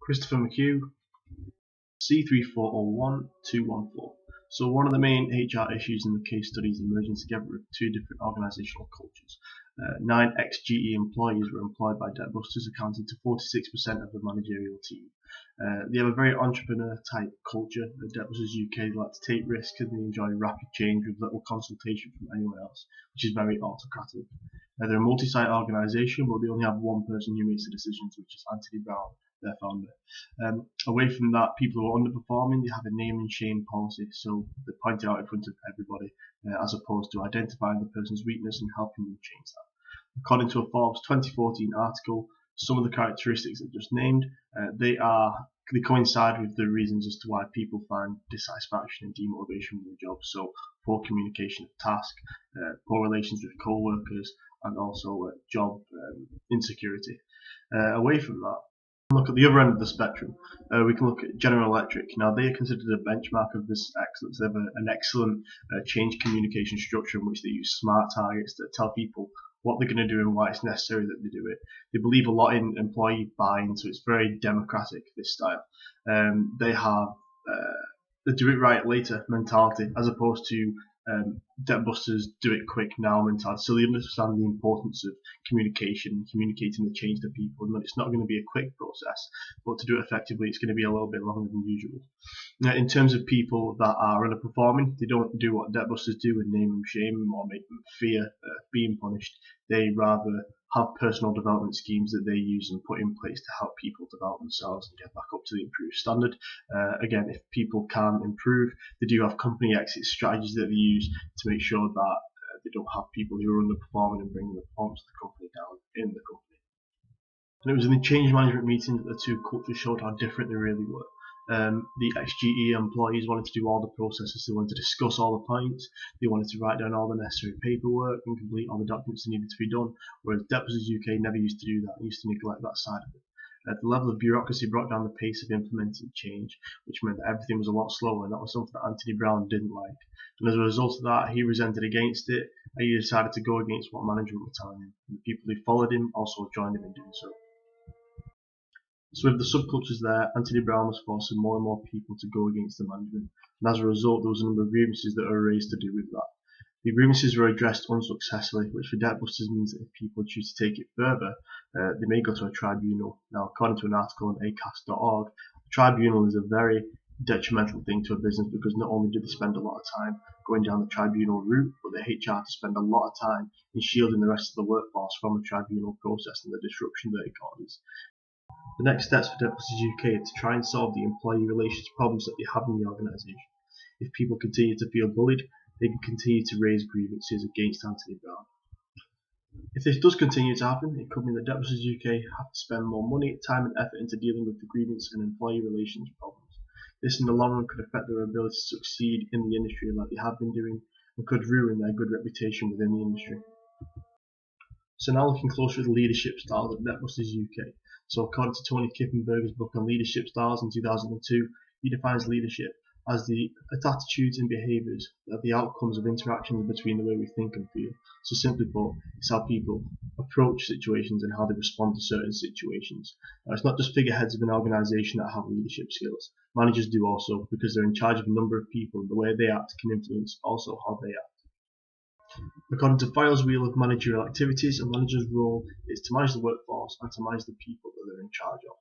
Christopher McHugh, C3401214. So one of the main HR issues in the case study is the merging together of two different organisational cultures. 9 ex-GE employees were employed by Debtbusters, accounting to 46% of the managerial team. They have a very entrepreneur-type culture. At Debtbusters UK, they like to take risks and they enjoy rapid change with little consultation from anyone else, which is very autocratic. They're a multi-site organisation, but they only have one person who makes the decisions, which is Anthony Brown, their founder. Away from that, people who are underperforming, they have a name and shame policy, so they point it out in front of everybody, as opposed to identifying the person's weakness and helping them change that. According to a Forbes 2014 article, some of the characteristics I've just named, they coincide with the reasons as to why people find dissatisfaction and demotivation with their jobs. So poor communication of task, poor relations with co-workers, and also job insecurity. Away from that, look at the other end of the spectrum. We can look at General Electric. Now, they are considered a benchmark of business excellence. They have an excellent change communication structure in which they use smart targets that tell people what they're going to do and why it's necessary that they do it. They believe a lot in employee buy-in, so it's very democratic, this style. They have the do it right later mentality, as opposed to Debtbusters do it quick now mentality. So they understand the importance of communication, communicating the change to people, and that it's not going to be a quick process, but to do it effectively, it's going to be a little bit longer than usual. Now, in terms of people that are underperforming, they don't do what Debtbusters do and name them, shame them, or make them fear being punished. They rather have personal development schemes that they use and put in place to help people develop themselves and get back up to the improved standard. Again, if people can improve, they do have company exit strategies that they use to make sure that they don't have people who are underperforming and bringing the performance of the company down in the company. And it was in the change management meeting that the two cultures showed how different they really were. The ex-GE employees wanted to do all the processes, they wanted to discuss all the points, they wanted to write down all the necessary paperwork and complete all the documents that needed to be done, whereas Debtbusters UK never used to do that, they used to neglect that side of it. The level of bureaucracy brought down the pace of implementing change, which meant that everything was a lot slower, and that was something that Anthony Brown didn't like. And as a result of that, he resented against it, and he decided to go against what management were telling him. And the people who followed him also joined him in doing so. So with the subcultures there, Anthony Brown was forcing more and more people to go against the management, and as a result there was a number of grievances that were raised to do with that. The grievances were addressed unsuccessfully, which for Debtbusters means that if people choose to take it further, they may go to a tribunal. Now, according to an article on acast.org, a tribunal is a very detrimental thing to a business because not only do they spend a lot of time going down the tribunal route, but the HR to spend a lot of time in shielding the rest of the workforce from the tribunal process and the disruption that it causes. The next steps for Debtbusters UK are to try and solve the employee relations problems that they have in the organisation. If people continue to feel bullied, they can continue to raise grievances against Anthony Brown. If this does continue to happen, it could mean that Debtbusters UK have to spend more money, time and effort into dealing with the grievance and employee relations problems. This in the long run could affect their ability to succeed in the industry like they have been doing, and could ruin their good reputation within the industry. So now looking closer at the leadership styles at Debtbusters UK. So according to Tony Kippenberger's book on leadership styles in 2002, he defines leadership as the attitudes and behaviours that are the outcomes of interactions between the way we think and feel. So simply put, it's how people approach situations and how they respond to certain situations. Now, it's not just figureheads of an organisation that have leadership skills. Managers do also, because they're in charge of a number of people, and the way they act can influence also how they act. According to File's Wheel of Managerial Activities, a manager's role is to manage the workforce and to manage the people that they're in charge of.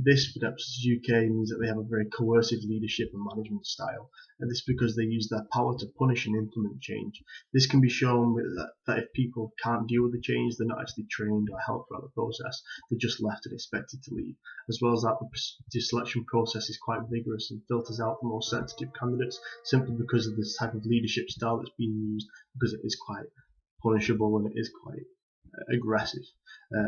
This, for Debtbusters UK, means that they have a very coercive leadership and management style, and this because they use their power to punish and implement change. This can be shown with that if people can't deal with the change, they're not actually trained or helped throughout the process, they're just left and expected to leave. As well as that, the selection process is quite vigorous and filters out the most sensitive candidates simply because of this type of leadership style that's being used, because it is quite punishable and it is quite aggressive.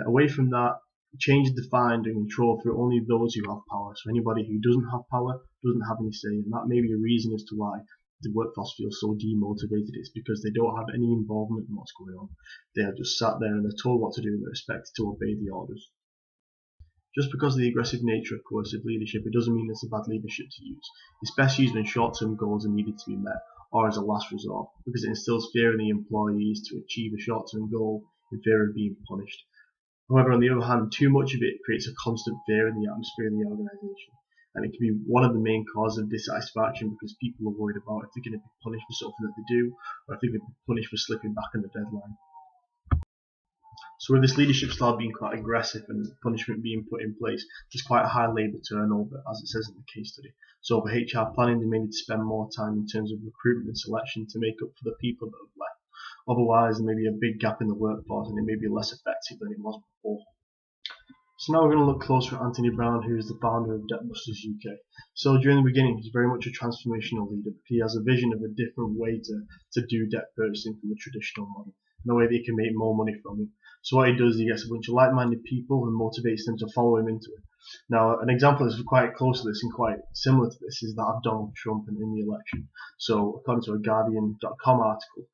Away from that, change is defined and controlled through only those who have power. So anybody who doesn't have power doesn't have any say, and that may be a reason as to why the workforce feels so demotivated. It's because they don't have any involvement in what's going on. They are just sat there and they're told what to do and they're expected to obey the orders. Just because of the aggressive nature of coercive leadership, it doesn't mean it's a bad leadership to use. It's best used when short-term goals are needed to be met, or as a last resort, because it instills fear in the employees to achieve a short-term goal in fear of being punished. However, on the other hand, too much of it creates a constant fear in the atmosphere in the organisation. And it can be one of the main causes of dissatisfaction because people are worried about if they're going to be punished for something that they do, or if they're going to be punished for slipping back on the deadline. So with this leadership style being quite aggressive and punishment being put in place, there's quite a high labour turnover, as it says in the case study. So for HR planning, they may need to spend more time in terms of recruitment and selection to make up for the people that have left. Otherwise, there may be a big gap in the workforce and it may be less effective than it was before. So now we're going to look closer at Anthony Brown, who is the founder of Debtbusters UK. So during the beginning, he's very much a transformational leader. He has a vision of a different way to do debt purchasing from the traditional model, and a way that he can make more money from it. So what he does, he gets a bunch of like-minded people and motivates them to follow him into it. Now, an example that's quite close to this and quite similar to this is that of Donald Trump in the election. So according to a Guardian.com article,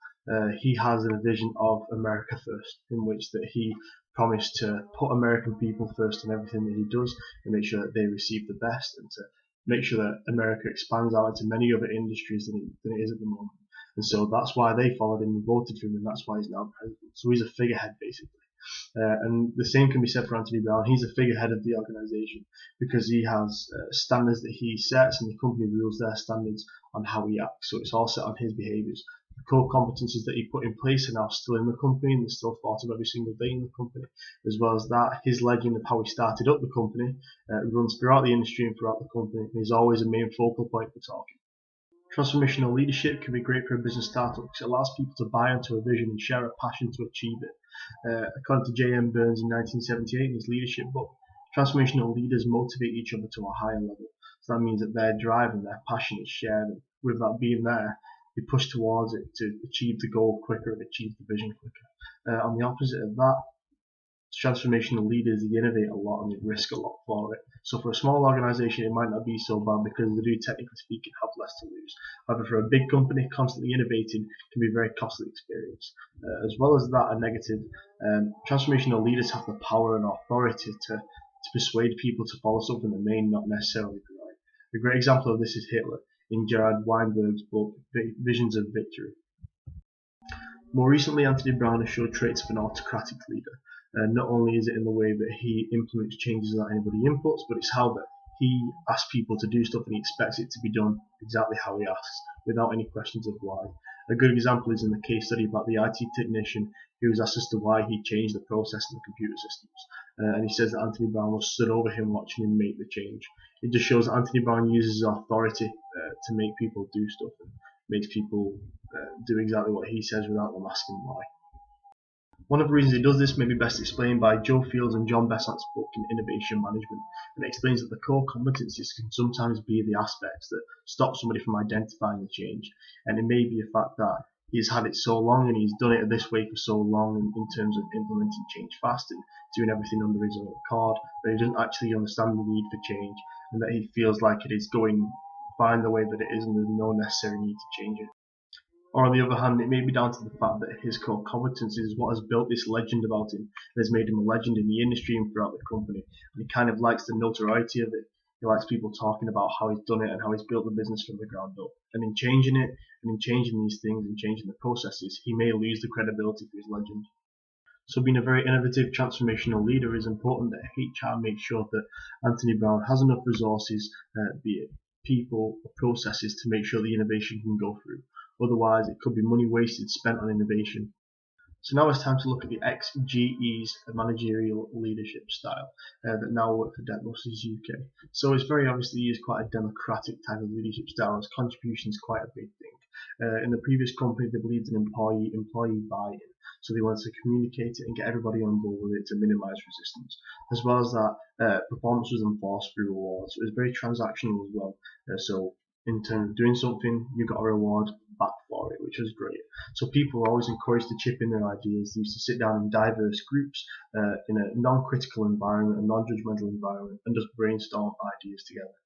he has a vision of America first, in which that he promised to put American people first in everything that he does and make sure that they receive the best, and to make sure that America expands out into many other industries than it is at the moment. And so that's why they followed him and voted for him, and that's why he's now president. So he's a figurehead, basically. And the same can be said for Anthony Brown. He's a figurehead of the organisation because he has standards that he sets, and the company rules their standards on how he acts. So it's all set on his behaviours. The core competences that he put in place are now still in the company, and they're still thought of every single day in the company. As well as that, his legend of how he started up the company runs throughout the industry and throughout the company, and he's always a main focal point for talking. Transformational leadership can be great for a business startup because it allows people to buy into a vision and share a passion to achieve it. According to J.M. Burns in 1978 in his leadership book, transformational leaders motivate each other to a higher level. So that means that their drive and their passion is shared, and with that being there, they push towards it to achieve the goal quicker and achieve the vision quicker. On the opposite of that, transformational leaders, they innovate a lot and they risk a lot for it. So for a small organisation, it might not be so bad because they do, technically speaking, have less to lose. However, for a big company, constantly innovating can be a very costly experience. As well as that, a negative, transformational leaders have the power and authority to persuade people to follow something that may not necessarily be right. A great example of this is Hitler in Gerard Weinberg's book, Visions of Victory. More recently, Anthony Brown has showed traits of an autocratic leader. Not only is it in the way that he implements changes that anybody inputs, but it's how that he asks people to do stuff and he expects it to be done exactly how he asks, without any questions of why. A good example is in the case study about the IT technician who was asked as to why he changed the process in the computer systems. And he says that Anthony Brown was stood over him watching him make the change. It just shows that Anthony Brown uses his authority to make people do stuff and makes people do exactly what he says without them asking why. One of the reasons he does this may be best explained by Joe Fields and John Besant's book in Innovation Management, and it explains that the core competencies can sometimes be the aspects that stop somebody from identifying the change, and it may be a fact that he's had it so long and he's done it this way for so long in terms of implementing change fast and doing everything under his own accord, that he doesn't actually understand the need for change, and that he feels like it is going fine the way that it is and there's no necessary need to change it. Or on the other hand, it may be down to the fact that his core competence is what has built this legend about him and has made him a legend in the industry and throughout the company. And he kind of likes the notoriety of it. He likes people talking about how he's done it and how he's built the business from the ground up. And in changing it, and in changing these things and changing the processes, he may lose the credibility for his legend. So being a very innovative, transformational leader is important that HR makes sure that Anthony Brown has enough resources, be it people or processes, to make sure the innovation can go through. Otherwise, it could be money wasted spent on innovation. So now it's time to look at the ex-GE's managerial leadership style that now work for Debtbusters UK. So it's very obvious that he is quite a democratic type of leadership style, as contribution is quite a big thing. In the previous company, they believed in employee buy-in. So they wanted to communicate it and get everybody on board with it to minimise resistance. As well as that, performance was enforced through rewards. So it was very transactional as well. So in terms of doing something, you got a reward back for it, which was great. So people were always encouraged to chip in their ideas. They used to sit down in diverse groups in a non-critical environment, a non-judgmental environment, and just brainstorm ideas together.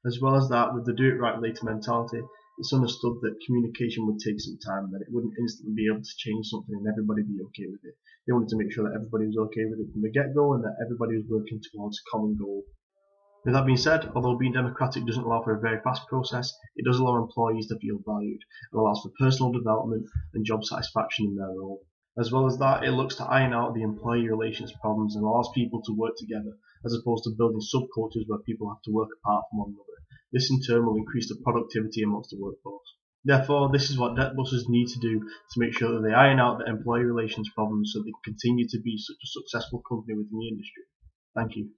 As well as that, with the do it right later mentality, it's understood that communication would take some time, that it wouldn't instantly be able to change something and everybody be okay with it. They wanted to make sure that everybody was okay with it from the get-go and that everybody was working towards a common goal. With that being said, although being democratic doesn't allow for a very fast process, it does allow employees to feel valued and allows for personal development and job satisfaction in their role. As well as that, it looks to iron out the employee relations problems and allows people to work together, as opposed to building subcultures where people have to work apart from one another. This in turn will increase the productivity amongst the workforce. Therefore, this is what debtbusters need to do to make sure that they iron out the employee relations problems so they can continue to be such a successful company within the industry. Thank you.